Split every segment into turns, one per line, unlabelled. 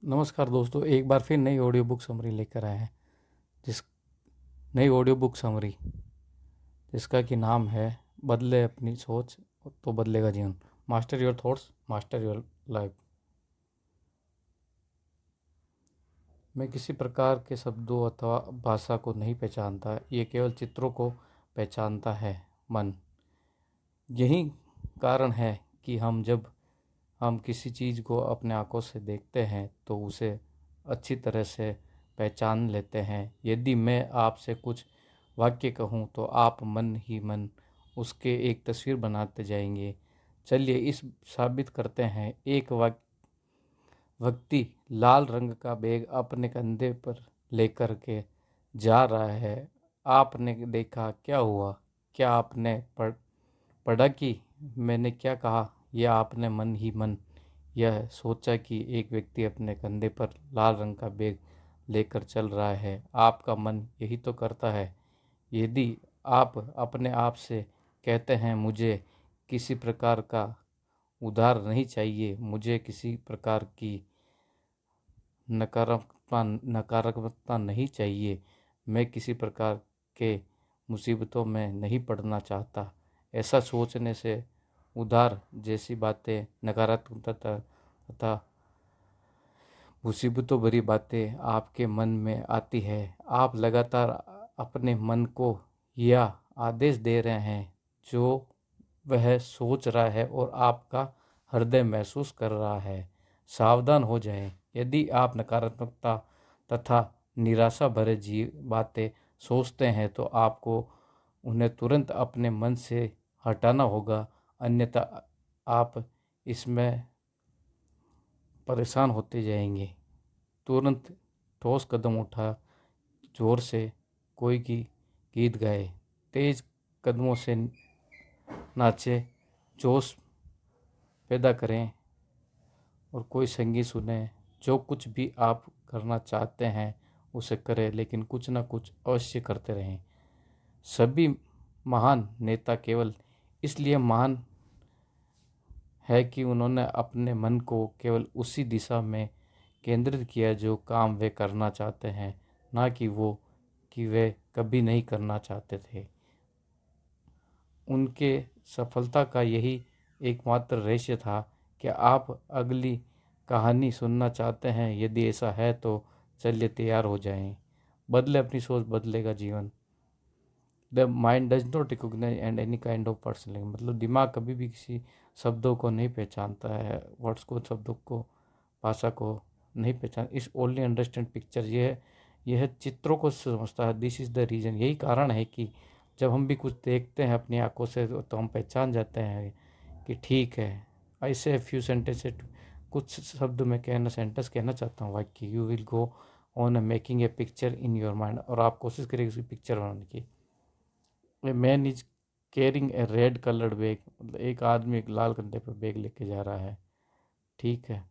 नमस्कार दोस्तों, एक बार फिर नई ऑडियो बुक समरी लेकर आए हैं। जिस नई ऑडियो बुक समरी जिसका कि नाम है बदले अपनी सोच तो बदलेगा जीवन। Master your thoughts, master your life. मैं किसी प्रकार के शब्दों अथवा भाषा को नहीं पहचानता, ये केवल चित्रों को पहचानता है मन। यही कारण है कि जब हम किसी चीज़ को अपने आंखों से देखते हैं तो उसे अच्छी तरह से पहचान लेते हैं। यदि मैं आपसे कुछ वाक्य कहूँ तो आप मन ही मन उसके एक तस्वीर बनाते जाएंगे। चलिए इस साबित करते हैं। एक व्यक्ति लाल रंग का बैग अपने कंधे पर लेकर के जा रहा है। आपने देखा क्या हुआ? क्या आपने पढ़ा कि मैंने क्या कहा? या आपने मन ही मन यह सोचा कि एक व्यक्ति अपने कंधे पर लाल रंग का बैग लेकर चल रहा है? आपका मन यही तो करता है। यदि आप अपने आप से कहते हैं मुझे किसी प्रकार का उधार नहीं चाहिए, मुझे किसी प्रकार की नकारात्मकता नहीं चाहिए, मैं किसी प्रकार के मुसीबतों में नहीं पड़ना चाहता, ऐसा सोचने से उधार जैसी बातें, नकारात्मकता तथा मुसीबतों भरी बातें आपके मन में आती है। आप लगातार अपने मन को यह आदेश दे रहे हैं जो वह सोच रहा है और आपका हृदय महसूस कर रहा है। सावधान हो जाएं। यदि आप नकारात्मकता तथा निराशा भरे बातें सोचते हैं तो आपको उन्हें तुरंत अपने मन से हटाना होगा, अन्यथा आप इसमें परेशान होते जाएंगे। तुरंत ठोस कदम उठा, जोर से कोई गीत गाए, तेज कदमों से नाचे, जोश पैदा करें और कोई संगीत सुने। जो कुछ भी आप करना चाहते हैं उसे करें, लेकिन कुछ ना कुछ अवश्य करते रहें। सभी महान नेता केवल इसलिए महान है कि उन्होंने अपने मन को केवल उसी दिशा में केंद्रित किया जो काम वे करना चाहते हैं, ना कि वे कभी नहीं करना चाहते थे। उनके सफलता का यही एकमात्र रहस्य था। कि आप अगली कहानी सुनना चाहते हैं? यदि ऐसा है तो चलिए तैयार हो जाएं। बदले अपनी सोच, बदलेगा जीवन। The mind does not recognise and any kind of personal, मतलब दिमाग कभी भी किसी शब्दों को नहीं पहचानता है, वर्ड्स को, शब्दों को, भाषा को नहीं पहचान। इस ओनली अंडरस्टैंड पिक्चर, यह चित्रों को समझता है। दिस इज़ द रीज़न, यही कारण है कि जब हम भी कुछ देखते हैं अपनी आंखों से तो हम पहचान जाते हैं कि ठीक है। ऐसे फ्यू सेंटेंस, कुछ शब्द में सेंटेंस कहना चाहता हूँ वाक्य। You will go on making a picture in your mind, और आप कोशिश करेंगे उसकी पिक्चर बनाने की। A man is carrying a red coloured bag, मतलब एक आदमी एक लाल कंधे पर बैग लेके जा रहा है, ठीक है।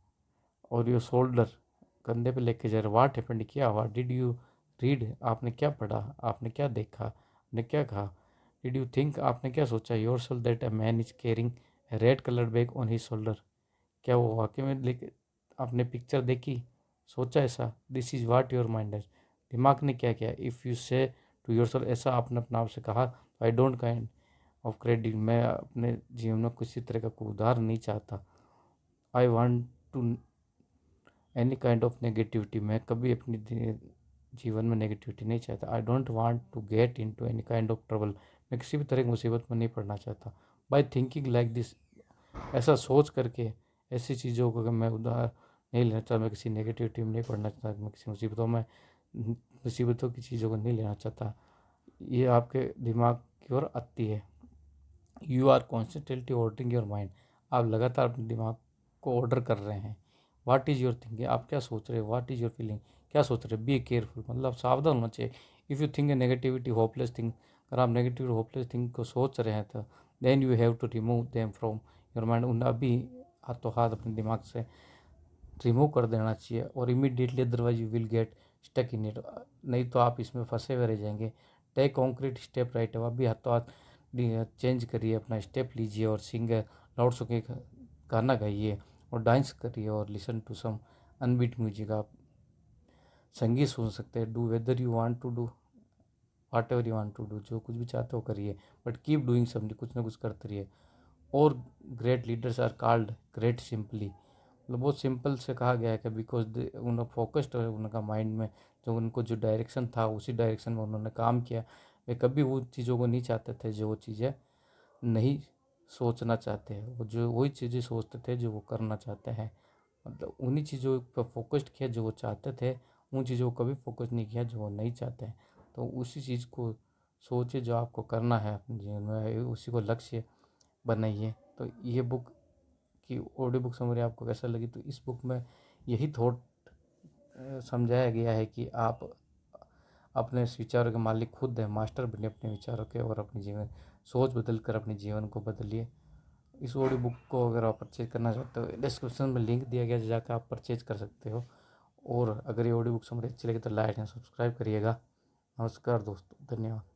और योर शोल्डर, कंधे पे लेके जा रहा है। वाट हैपेंड, क्या हुआ? डिड यू रीड, आपने क्या पढ़ा? आपने क्या देखा? आपने क्या कहा? डिड यू थिंक, आपने क्या सोचा? Your self that a man is carrying a red coloured bag on his shoulder, क्या वो वाकई में लेके आपने पिक्चर देखी, सोचा ऐसा? This is what your mind है। दिमाग ने क्या किया? इफ़ यू से टू योर सेल्फ, ऐसा आपने अपने आप से कहा, I don't kind of credit, मैं अपने जीवन में किसी तरह का कोई उधार नहीं चाहता। I want to any kind of negativity, मैं कभी अपनी जीवन में नेगेटिविटी नहीं चाहता। I don't want to get into any kind of trouble, मैं किसी भी तरह की मुसीबत में नहीं पड़ना चाहता। बाय थिंकिंग लाइक दिस, ऐसा सोच करके, ऐसी चीज़ों को मैं उधार नहीं लेना चाहता, मैं किसी नेगेटिविटी में नहीं पड़ना चाहता, मैं किसी मुसीबतों की चीज़ों को नहीं लेना चाहता। ये आपके दिमाग की ओर आती है। You are constantly ordering your mind, आप लगातार अपने दिमाग को ऑर्डर कर रहे हैं। वाट इज़ योर थिंकिंग, आप क्या सोच रहे हो? वाट इज़ योर फीलिंग, क्या सोच रहे हो? बी केयरफुल, मतलब सावधान होना चाहिए। If you think A negativity hopeless thing, अगर आप नेगेटिव होपलेस थिंग को सोच रहे हैं तो then you have to remove them from your mind, उन्हें अभी हाथों हाथ अपने दिमाग से रिमूव कर देना चाहिए। और immediately, otherwise you will get stuck in it, नहीं तो आप इसमें फंसे हुए रह जाएंगे। टेक कॉन्क्रीट स्टेप राइट, अब अभी हाथों हाथ चेंज करिए, अपना स्टेप लीजिए और सिंगर लाउड सके गाना गाइए और डांस करिए और listen to some upbeat music, आप संगीत सुन सकते हैं। Do whether you want to do whatever you want to do, जो कुछ भी चाहते हो करिए, बट कीप डूइंग समथिंग, कुछ ना कुछ करते रहिए। और great leaders are called great simply, मतलब बहुत सिंपल से कहा गया है कि बिकॉज उन्होंने फोकस्ड है, उनका माइंड में जो उनको जो डायरेक्शन था उसी डायरेक्शन में उन्होंने काम किया। वे कभी वो चीज़ों को नहीं चाहते थे जो वो चीज़ें नहीं सोचना चाहते हैं, वो जो वही चीज़ें सोचते थे जो वो करना चाहते हैं। मतलब उन्हीं चीज़ों पर फोकस्ड किया जो वो चाहते थे, उन चीज़ों को कभी फोकस नहीं किया जो वो नहीं चाहते हैं। तो उसी चीज़ को सोचिए जो आपको करना है अपने जीवन में, उसी को लक्ष्य बनाइए। तो ये बुक की ऑडियो बुक समरी आपको कैसा लगी, तो इस बुक में यही थॉट समझाया गया है कि आप अपने विचारों के मालिक खुद हैं, मास्टर बने अपने विचारों के, और अपनी जीवन सोच बदल कर अपने जीवन को बदलिए। इस ऑडियो बुक को अगर आप परचेज करना चाहते हो, डिस्क्रिप्शन में लिंक दिया गया है, जाकर आप परचेज कर सकते हो। और अगर ये ऑडियो बुक समरी अच्छी लगी तो लाइक एंड सब्सक्राइब करिएगा। नमस्कार दोस्तों, धन्यवाद।